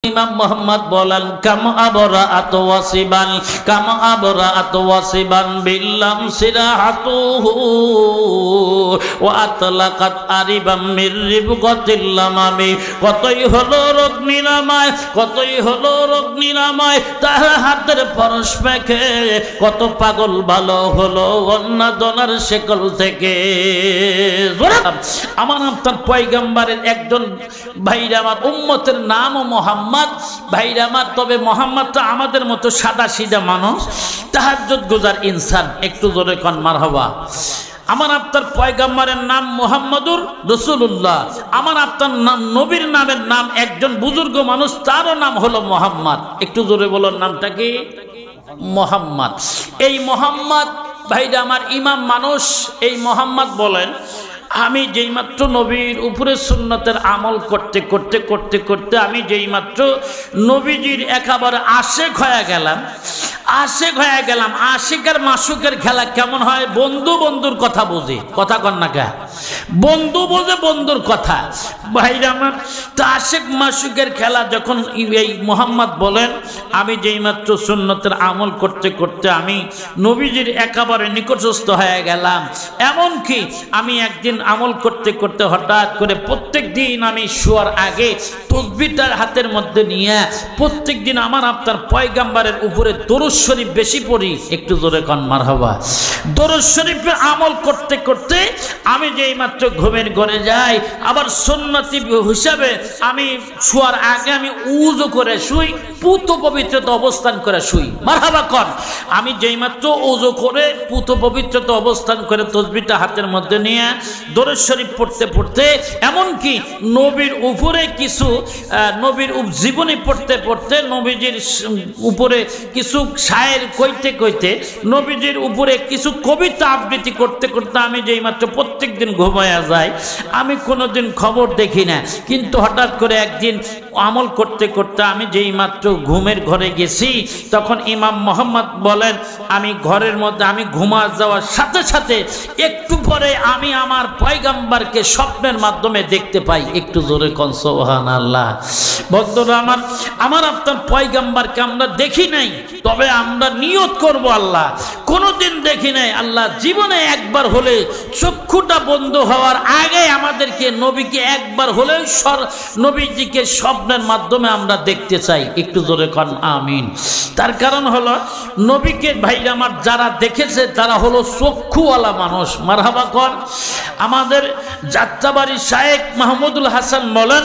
ইমাম মোহাম্মদ বলেন কাম আবরাআত ওয়াসিবান বিল্লাম সিরাহাতুহু ওয়া আতলাকাত আরিবাম মির রিবগাতিল লামামি। কতই হলো রোগ নিরাময় তার হাতের পরশ মেখে, কত পাগল ভালো হলো অন্নাদনার শেকল থেকে। আমার আপনার পয়গম্বরের একজন ভাইরা আমার উম্মতের নামও মোহাম্মদ ভাইরা আমার। তবে মোহাম্মদটা আমাদের মতো সাদা সিধা মানুষ, তাহাজ্জুদ গুজার ইনসান। একটু জোরে কন মারহাবা। আমার আপনার পয়গম্বরের নাম মুহাম্মদুর রাসূলুল্লাহ। আমার আপনার নবীর নামের নাম একজন বুজুর্গ মানুষ, তারও নাম হলো মোহাম্মদ। একটু জোরে বলুন, নামটা কি? মোহাম্মদ। এই মোহাম্মদ ভাইরা আমার ইমাম মানুষ। এই মোহাম্মদ বলেন, আমি যেই মাত্র নবীর উপরে সুন্নতের আমল করতে করতে করতে করতে আমি যেই মাত্র নবীজির একেবারে আশেক হয়ে গেলাম। আশেক আর মাসুকের খেলা কেমন হয়? বন্ধু বন্ধুর কথা বোঝে, কথা কন না কে? বন্ধু বোঝে বন্ধুর কথা। ভাইরা আমার, তা আশেক মাসুকের খেলা যখন এই মোহাম্মদ বলেন, আমি যেই মাত্র সুন্নতের আমল করতে করতে আমি নবীজির একেবারে নিকটস্থ হয়ে গেলাম। এমনকি আমি একদিন আমল করতে করতে হঠাৎ করে প্রত্যেক দিন আমি শোয়ার আগে তসবিহটার হাতের মধ্যে নিয়ে প্রত্যেক দিন আমার আপনার পয়গম্বরের উপরে দরুদ শরীফ বেশি পড়ি। একটু জোরে কন মারহাবা। দরুদ শরীফের আমল করতে করতে আমি যেই মাত্র ঘুমের ঘরে যাই, আবার সুন্নতি হিসাবে আমি শোয়ার আগে আমি উযু করে শুই, পুত পবিত্রতা অবস্থান করে শুই। মারহাবা কন। আমি যেই মাত্র উযু করে পুত পবিত্রতা অবস্থান করে তসবিহটা হাতের মধ্যে নিয়ে দরুদ শরীফ পড়তে পড়তে, এমনকি নবীর উপরে কিছু নবীর জীবনী পড়তে পড়তে, নবীজির উপরে কিছু শায়ের কইতে কইতে, নবীজির উপরে কিছু কবিতা আবৃত্তি করতে করতে আমি যেই মাত্র প্রত্যেক দিন ঘুমায়া যাই। আমি কোনোদিন খবর দেখি না, কিন্তু হঠাৎ করে একদিন আমল করতে করতে আমি যেই মাত্র ঘুমের ঘরে গেছি, তখন ইমাম মোহাম্মদ বলেন, আমি ঘরের মধ্যে আমি ঘুমা যাওয়ার সাথে সাথে একটু পরে আমি আমার পয়গম্বরকে স্বপ্নের মাধ্যমে দেখতে পাই। একটু জোরে কোন সুবহানাল্লাহ। বন্ধুরা আমার আপনার পয়গম্বরকে আমরা দেখি নাই, তবে আমরা নিয়ত করব আল্লাহ কোনোদিন দেখি নাই, আল্লাহ জীবনে একবার হলে চক্ষুটা বন্ধ হওয়ার আগে আমাদেরকে নবীকে একবার হলে নবীজিকে স্বপ্নের মাধ্যমে আমরা দেখতে চাই। একটু জোরে কোন আমিন। তার কারণ হলো নবীকে ভাইরা আমার যারা দেখেছে তারা হলো চক্ষুওয়ালা মানুষ। মারহাবা কন। আমাদের যাত্রাবাড়ি শায়েখ মাহমুদুল হাসান বলেন,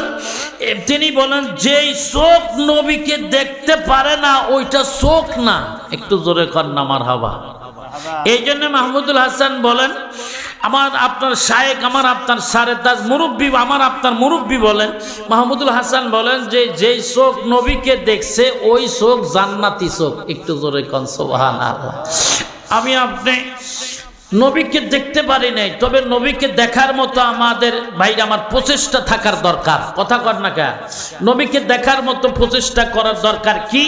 তিনি বলেন যেই চোখ নবীকে দেখতে পারে না ওইটা চোখ না। একটু জোরে কর না মারহাবা। এই জন্য মাহমুদুল হাসান বলেন, আমার আপনার শায়েখ আমার আপনার সারে তাজ মুরব্বী আমার আপনার মুরব্বী বলেন, মাহমুদুল হাসান বলেন যে যেই চোখ নবীকে দেখছে ওই চোখ জান্নাতি চোখ। একটু জোরে কন সুবহানাল্লাহ। আমি আপনি নবীকে দেখতে পারি নাই, তবে নবীকে দেখার মতো আমাদের ভাইরা আমার প্রচেষ্টা থাকার দরকার। কথা কর না কে? নবীকে দেখার মতো প্রচেষ্টা করার দরকার। কি?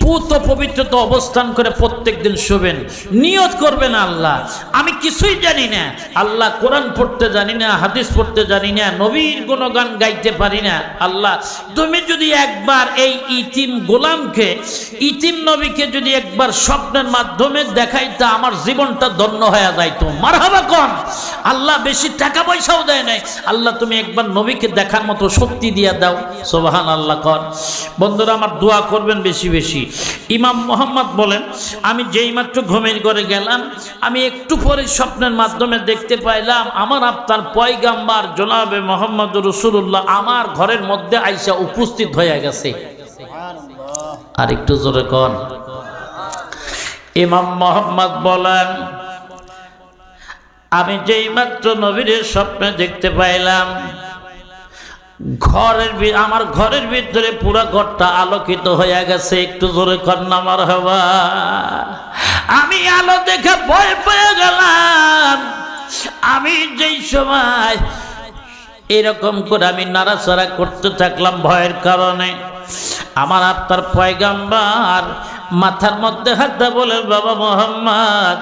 পুত পবিত্রতা অবস্থান করে প্রত্যেক দিন শুবেন, নিয়ত করবেন আল্লাহ আমি কিছুই জানি না, আল্লাহ কোরআন পড়তে জানি না, হাদিস পড়তে জানি না, নবীর গুণগান গাইতে পারি না, আল্লাহ তুমি যদি একবার এই ইতিম গোলামকে, ইতিম নবীকে যদি একবার স্বপ্নের মাধ্যমে দেখাইতা আমার জীবনটা ধন্য হয়ে যাইতো। মারহাবা কোন। আল্লাহ বেশি টাকা পয়সাও দেয় নাই, আল্লাহ তুমি একবার নবীকে দেখার মতো শক্তি দিয়া দাও। সুবহানাল্লাহ কর। বন্ধুরা আমার দোয়া করবেন বেশি বেশি। ইমাম মোহাম্মদ বলেন, আমি যেই মাত্র ঘুমের ঘরে গেলাম, আমি একটু পরে স্বপ্নের মাধ্যমে দেখতে পাইলাম আমার আপনার পয়গম্বর জনাবে মুহাম্মদুর রাসূলুল্লাহ আমার ঘরের মধ্যে আইসা উপস্থিত হয়ে গেছে। আর একটু জোরে কোন। ইমাম মোহাম্মদ বলেন, আমি যেই মাত্র নবীর স্বপ্নে দেখতে পাইলাম, আমার ঘরের ভিতরে পুরো ঘরটা আলোকিত হয়ে গেছে। একটু জোরে কন্যা মারহাবা। আমি আলো দেখে ভয় পেয়ে গেলাম। আমি যেই সময় এরকম করে আমি নাড়াচাড়া করতে থাকলাম ভয়ের কারণে, আমার আপনার পয়গম্বর মাথার মধ্যে হাত দিয়ে বলে, বাবা মোহাম্মদ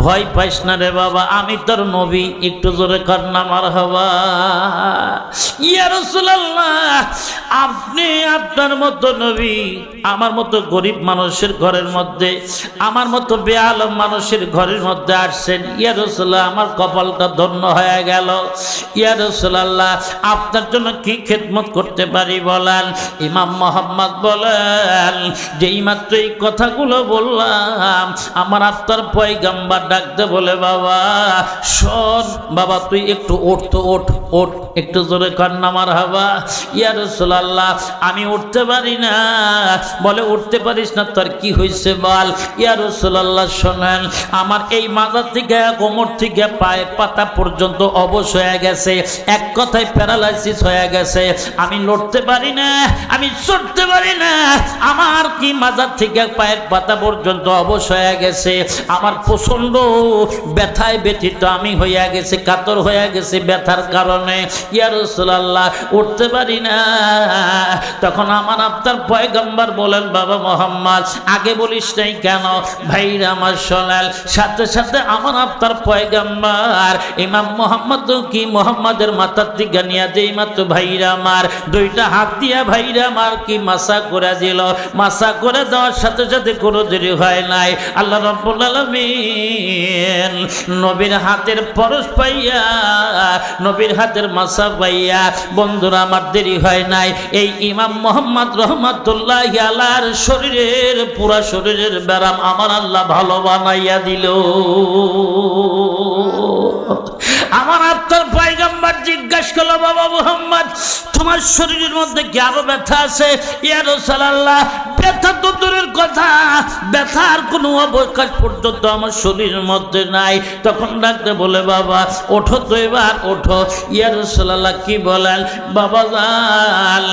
ভয় পাইস না রে বাবা, আমি তোর নবী। একটু জোরে কর না মারহাবা। ইয়া রাসূলুল্লাহ, আপনি আপনার মতো নবী আমার মতো গরিব মানুষের ঘরের মধ্যে, আমার মতো বেআলম মানুষের ঘরের মধ্যে আসছেন। ইয়া রাসূলুল্লাহ, আমার কপালটা ধন্য হয়ে গেল। ইয়া রাসূলুল্লাহ, আপনার জন্য কি খেদমত করতে পারি বলেন? ইমাম মুহাম্মদ বলেন, যেই মাত্র এই কথাগুলো বললাম, আমার আপনার পয়গম্বর ডাকতে বলে, বাবা শোন, বাবা তুই একটু ওঠ তো, ওঠ ওঠ, একটু জোরে কর না মারহাবা। ইয়া রাসূলুল্লাহ, আমি উঠতে পারি না। বলে উঠতে পারিস না, তোর কি হয়েছে বল? ইয়া রাসূলুল্লাহ শোনেন, আমার এই মাথা থেকে কোমর থেকে পায়ের পাতা পর্যন্ত অবশ হয়ে গেছে, এক কথায় প্যারালাইসিস হয়ে গেছে। আমি লড়তে পারি না, আমি চড়তে পারি না। আমার কি মাথা থেকে পায়ের পাতা পর্যন্ত অবশ হয়ে গেছে। আমার প্রচন্ড ব্যথায় ব্যথিত আমি হইয়া গেছে, কাতর হয়ে গেছে ব্যথার কারণে। ইয়া রাসূলুল্লাহ, উঠতে পারি না। তখন আমার আপনার পয়গম্বর বলেন, বাবা মুহাম্মদ আগে বলিস নাই কেন? ভাইরা আমার শোনাল, সাথে সাথে আমার আপনার পয়গম্বর ইমাম মুহাম্মদ কি মুহাম্মাদের মাথার দিকে নিয়ে যেই মাত্র ভাইরা আমার দুইটা হাত দিয়া ভাইরা আমার কি মাসা করে দিল। মাসা করে দেওয়ার সাথে সাথে কোনো দেরি হয় নাই, আল্লাহ রাব্বুল আলামিন নবীর হাতের পরশ পাইয়া, নবীর হাতের মাসা পাইয়া, বন্ধুরা আমার দেরি হয় নাই, এই ইমাম মুহাম্মদ রহমাতুল্লাহি আলাইহির শরীরের পুরা শরীরের ব্যারাম আমার আল্লাহ ভালো বানাইয়া দিল। আমার আপনার পয়গম্বর জিজ্ঞাসা করলো, বাবা মুহাম্মদ তোমার শরীরের মধ্যে কি আরো ব্যথা আছে? ইয়া রাসূলুল্লাহ, ব্যথা তো দূরের কথা, ব্যথার কোনো অবকাশ পর্যন্ত আমার শরীরের মধ্যে নাই। তখন ডাকতে বলে, বাবা ওঠো তো, এবার ওঠো। ইয়া রাসূলুল্লাহ কি বলেন? বাবা জান,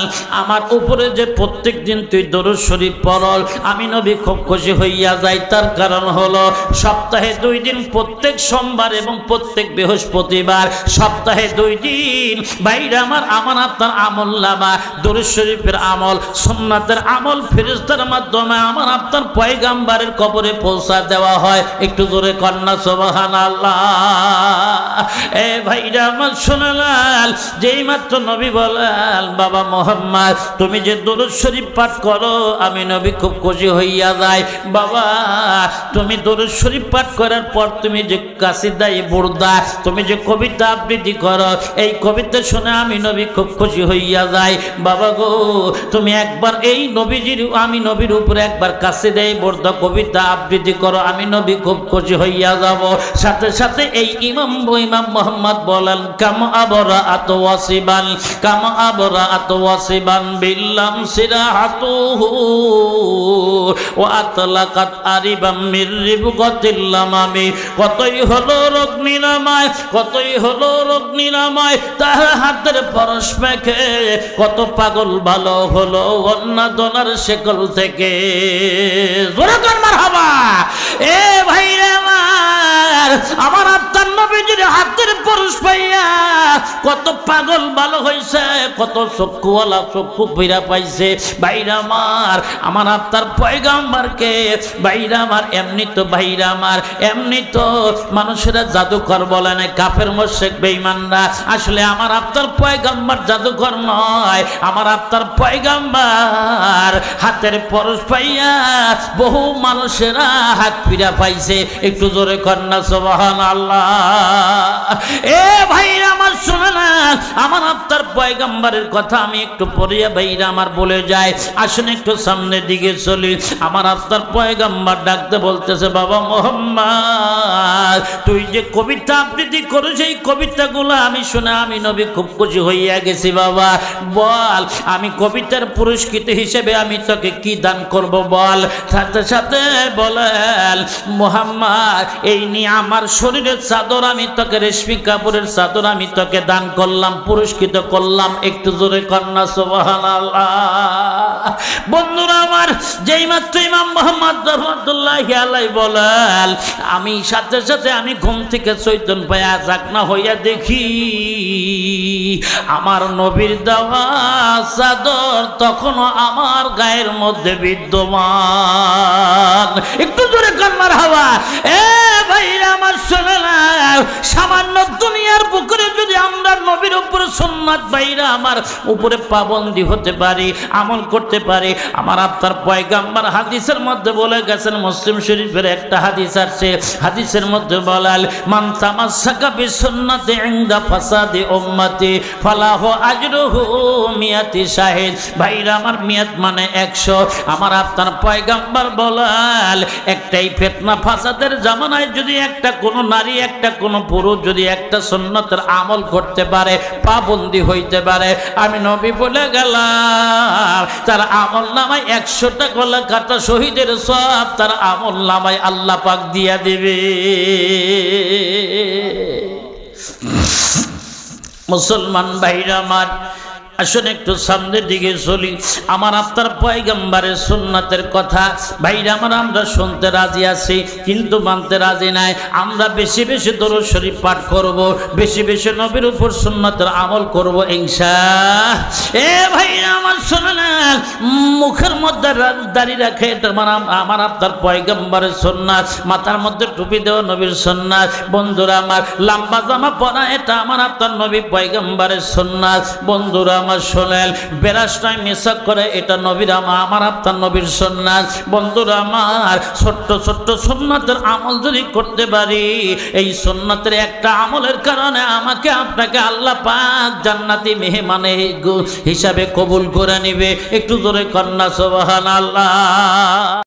আমার উপরে যে প্রত্যেক দিন তুই দরুদ শরীফ পড়ল, আমি নবী খুব খুশি হইয়া যাই। তার কারণ হলো সপ্তাহে 2 দিন, প্রত্যেক সোমবার এবং প্রত্যেক বৃহস্পতিবার, সপ্তাহে 2 দিন বাইরে আমার আপনার আমল নামা, দরুদ শরীফের আমল, সুন্নাতের আমল ফেরেশতার মাধ্যমে আমার আপনার পয়গম্বরের কবরে পৌঁছা দেওয়া হয়। একটু জোরে কন্যা সুবহানাল্লাহ। এ ভাইরা আমার শোনালাল, যেই মাত্র নবী বলেন, বাবা মুহাম্মদ তুমি যে দরুদ শরীফ পাঠ করো, আমি নবী খুব খুশি হইয়া যাই। বাবা তুমি দরুদ শরীফ পাঠ করার পর তুমি যে কাসিদা বুরদা, তুমি যে কবিতা আবৃত্তি করো, এই কবিতা শুনে আমি নবী খুব খুশি হইয়া যাই। বাবা গো, তুমি একবার এই নবীজির, আমি নবীর উপরে একবার কাসিদা বুরদা কবিতা আবৃত্তি করো, আমি নবী খুব খুশি হইয়া যাব। সাথে সাথে এই ইমাম মুহাম্মদ বলেন, কাম আবরাআত ওয়াসিবান, কাম আবরাআত ওয়াসিবান বিল্লাম সিরাহাতুহু ওয়া আতলাকাত আরিবাম মির রিবগাতিল লামামি। কতই হলো রোগ নিরাময়, কতই হলো রোগ নিরাময় তার হাতের পরশ মেখে, কত পাগল ভালো হলো অন্নাদনার শেকল থেকে। জোরে কর মারহাবা। এ ভাইরা আমার আপনার নবীজির হাতের পরশ পাইয়া কত পাগল ভালো হইছে, কত চক্ষুওয়ালা চক্ষু ফিরা পাইছে। ভাইরা আমার আপনার পয়গম্বরকে ভাইরা আমার, এমনি তো ভাইরা আমার, এমনি তো মানুষেরা জাদুকর বলে না, কাফের মুশরিক বেঈমানরা। আসলে আমার আপনার পয়গম্বর জাদুকর নয়, আমার আপনার পয়গম্বর হাতের পরশ পাইয়া বহু মানুষেরা হাত ফিরা পাইছে। একটু জোরে কন্যা সুবহানাল্লাহ। এ ভাইরা আমার শুনে না, আমার আপনার পয়গম্বরের কথা আমি একটু পড়িয়া ভাইরা আমার বলে যায়। আসুন একটু সামনের দিকে চলি। আমার আপনার পয়গম্বর ডাকতে বলতেছে, বাবা মুহাম্মদ তুই যে কবিতা আবৃত্তি করো, সেই কবিতাগুলো আমি শুনে আমি নবী খুব খুশি হইয়া গেছি। বাবা বল, আমি কবিতার পুরস্কৃত হিসেবে আমি তোকে কি দান করব বল। সাথে সাথে বলেন, মুহাম্মদ এই নিয়ে আমার শরীরের চাদর আমি তোকে, রেশমি কাপড়ের চাদর আমি তোকে দান করলাম, পুরস্কৃত করলাম। একটু জোরে কন্যা সুবহানাল্লাহ। বন্ধুরা আমার, যেই মাত্র ইমাম মুহাম্মদ রহমাতুল্লাহি আলাইহি বলেন, আমি সাথে সাথে আমি ঘুম থেকে চৈতন্য পায়া জাগনা হইয়া দেখি আমার নবীর দেওয়া চাদর তখনও আমার গায়ের মধ্যে বিদ্যমান। একটু জোরে কান মারহাবা। এ ভাইরা আমার শোনে না, সামান্য দুনিয়ার বুকে যদি আমরা নবীর উপরে সুন্নাত ভাইরা আমার উপরে পাবন্দি হতে পারি, আমল করতে পারি, আমার আপনার পয়গম্বর হাদিসের মধ্যে বলে গেছেন, মুসলিম শরীফের একটা হাদিস আছে, হাদিসের মধ্যে বলাল মান তামাসসাকা বিসুন্নতি ইনদা ফাসাদি উম্মতি ফালাহু আজরুহু মিয়াতি শাহিদ। ভাইরা আমার মিয়াত মানে 100। আমার আপনার পয়গম্বর বলাল একটাই ফিতনা ফাসাদের জামানায় যদি একটা কোনো নারী একটা কোনো পুরুষ যদি একটা সুন্নতের আমল করতে পারে, পাবন্দি হইতে পারে, আমি নবী বলে গেলাম তার আমল নামায় 100টা গলা কাটা শহীদের সব তার আমল নামায় আল্লাহ পাক দিয়া দিবে। মুসলমান ভাইরা আমার, আসুন একটু সামনের দিকে চলি। আমার আপনার পয়গম্বরের সুন্নাতের কথা ভাইরা আমার আমরা শুনতে রাজি আছি, কিন্তু মানতে রাজি নাই। আমরা বেশি বেশি দরুদ শরীফ পাঠ করব, বেশি বেশি নবীর উপর সুন্নাতের আমল করব ইনশাআল্লাহ। এ ভাইরা আমার শুনে না, মুখের মধ্যে দাড়ি রাখে এটা আমার আপনার পয়গম্বরের সুন্নাত, মাথার মধ্যে টুপি দেওয়া নবীর সুন্নাত। বন্ধুরা আমার, লম্বা জামা পরা এটা আমার আপনার নবী পয়গম্বরের সুন্নাত। বন্ধুরা শোনেন, বেরাসটাই মেসাক করে এটা নবীর আমার আপনার নবীর সুন্নাত। বন্ধুরা আমার, ছোট্ট ছোট্ট সুন্নাতের আমল যদি করতে পারি, এই সুন্নাতের একটা আমলের কারণে আমাকে আপনাকে আল্লাহ পাক জান্নাতি মেহমানে হিসাবে কবুল করে নিবে। একটু জোরে কন্যা সুবহানাল্লাহ।